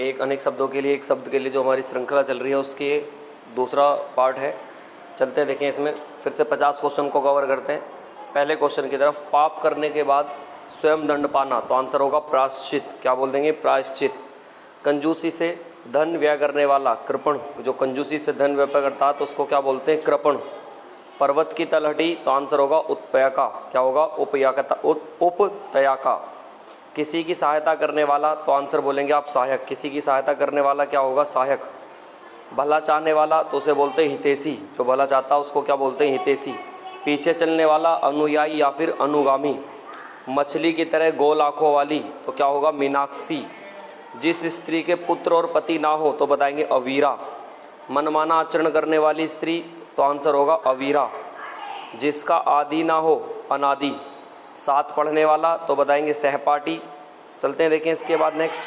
एक अनेक शब्दों के लिए एक शब्द के लिए जो हमारी श्रृंखला चल रही है उसके दूसरा पार्ट है। चलते हैं, देखें इसमें फिर से 50 क्वेश्चन को कवर करते हैं। पहले क्वेश्चन की तरफ, पाप करने के बाद स्वयं दंड पाना, तो आंसर होगा प्रायश्चित। क्या बोल देंगे? प्रायश्चित। कंजूसी से धन व्यय करने वाला, कृपण। जो कंजूसी से धन व्यय करता है तो उसको क्या बोलते हैं? कृपण। पर्वत की तलहटी, तो आंसर होगा उत्पयका। क्या होगा? उपतयाका। किसी की सहायता करने वाला, तो आंसर बोलेंगे आप सहायक। किसी की सहायता करने वाला क्या होगा? सहायक। भला चाहने वाला, तो उसे बोलते हैं हितैषी। जो भला चाहता है उसको क्या बोलते हैं? हितैषी। पीछे चलने वाला, अनुयायी या फिर अनुगामी। मछली की तरह गोल आँखों वाली, तो क्या होगा? मीनाक्षी। जिस स्त्री के पुत्र और पति ना हो, तो बताएंगे अवीरा। मनमाना आचरण करने वाली स्त्री, तो आंसर होगा अवीरा। जिसका आदि ना हो, अनादि। साथ पढ़ने वाला, तो बताएंगे सहपाठी। चलते हैं, देखें इसके बाद नेक्स्ट।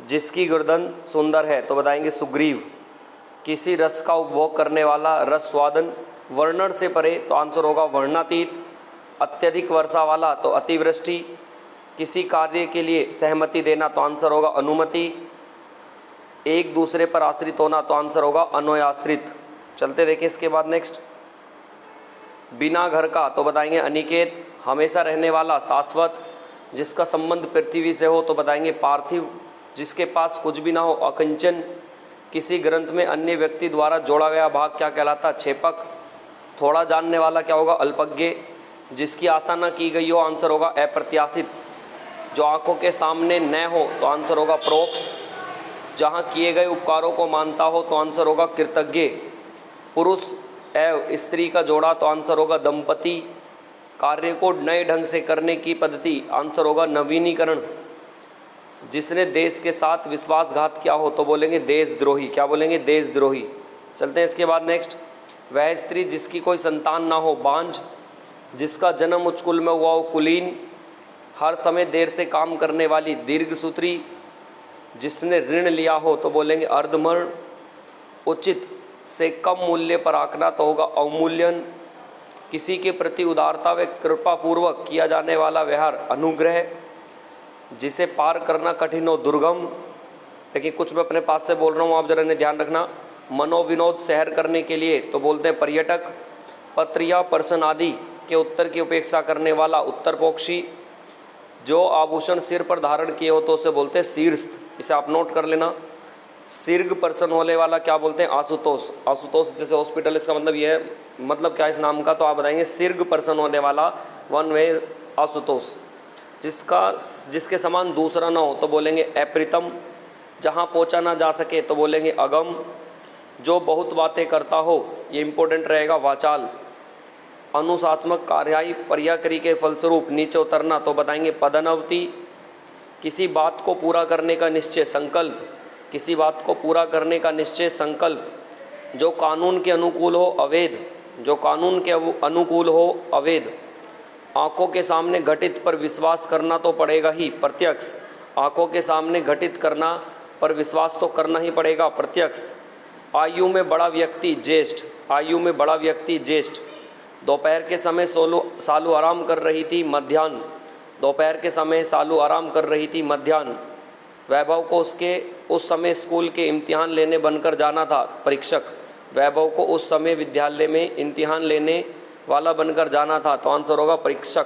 जिसकी गर्दन सुंदर है, तो बताएंगे सुग्रीव। किसी रस का उपभोग करने वाला, रस स्वादन। वर्णन से परे, तो आंसर होगा वर्णातीत। अत्यधिक वर्षा वाला, तो अतिवृष्टि। किसी कार्य के लिए सहमति देना, तो आंसर होगा अनुमति। एक दूसरे पर आश्रित होना, तो आंसर होगा अन्वयाश्रित। चलते देखें इसके बाद नेक्स्ट। बिना घर का, तो बताएंगे अनिकेत। हमेशा रहने वाला, शाश्वत। जिसका संबंध पृथ्वी से हो, तो बताएंगे पार्थिव। जिसके पास कुछ भी ना हो, अकिंचन। किसी ग्रंथ में अन्य व्यक्ति द्वारा जोड़ा गया भाग क्या कहलाता? छेपक। थोड़ा जानने वाला क्या होगा? अल्पज्ञ। जिसकी आशा न की गई हो, आंसर होगा अप्रत्याशित। जो आंखों के सामने न हो, तो आंसर होगा प्रोक्ष। जहाँ किए गए उपकारों को मानता हो, तो आंसर होगा कृतज्ञ। पुरुष एवं स्त्री का जोड़ा, तो आंसर होगा दंपति। कार्य को नए ढंग से करने की पद्धति, आंसर होगा नवीनीकरण। जिसने देश के साथ विश्वासघात किया हो, तो बोलेंगे देशद्रोही। क्या बोलेंगे? देशद्रोही। चलते हैं इसके बाद नेक्स्ट। वह स्त्री जिसकी कोई संतान ना हो, बांझ। जिसका जन्म उच्च कुल में हुआ हो, कुलीन। हर समय देर से काम करने वाली, दीर्घसूत्री। जिसने ऋण लिया हो, तो बोलेंगे अर्धमर्ण। उचित से कम मूल्य पर आंकना, तो होगा अवमूल्यन। किसी के प्रति उदारता व कृपापूर्वक किया जाने वाला व्यवहार, अनुग्रह। जिसे पार करना कठिन हो, दुर्गम। देखिए कुछ मैं अपने पास से बोल रहा हूँ, आप जरा इन्हें ध्यान रखना। मनोविनोद सैर करने के लिए, तो बोलते हैं पर्यटक। पत्र या प्रश्न आदि के उत्तर की उपेक्षा करने वाला, उत्तरपोक्षी। जो आभूषण सिर पर धारण किए हो, तो उसे बोलते हैं शीर्ष्ठ। इसे आप नोट कर लेना। सीर्घ पर्सन होने वाला क्या बोलते हैं? आशुतोष। आशुतोष जैसे हॉस्पिटल, इसका मतलब यह है, मतलब क्या इस नाम का? तो आप बताएंगे सीर्घ पर्सन होने वाला, वन वे आशुतोष। जिसके समान दूसरा ना हो, तो बोलेंगे अप्रीतम। जहाँ पहुँचा ना जा सके, तो बोलेंगे अगम। जो बहुत बातें करता हो, ये इंपॉर्टेंट रहेगा, वाचाल। अनुशासनात्मक कार्रवाई पर्याक्रिया के फलस्वरूप नीचे उतरना, तो बताएंगे पदान्वति। किसी बात को पूरा करने का निश्चय, संकल्प। किसी बात को पूरा करने का निश्चय, संकल्प। जो कानून के अनुकूल हो, अवैध। जो कानून के अनुकूल हो, अवैध। आँखों के सामने घटित पर विश्वास करना तो पड़ेगा ही, प्रत्यक्ष। आँखों के सामने घटित करना पर विश्वास तो करना ही पड़ेगा, प्रत्यक्ष। आयु में बड़ा व्यक्ति, ज्येष्ठ। आयु में बड़ा व्यक्ति, ज्येष्ठ। दोपहर के समय सालू आराम कर रही थी, मध्याह्न। दोपहर के समय सालू आराम कर रही थी, मध्याह्न। वैभव को उसके उस समय स्कूल के इम्तिहान लेने बनकर जाना था, परीक्षक। वैभव को उस समय विद्यालय में इम्तिहान लेने वाला बनकर जाना था, तो आंसर होगा परीक्षक।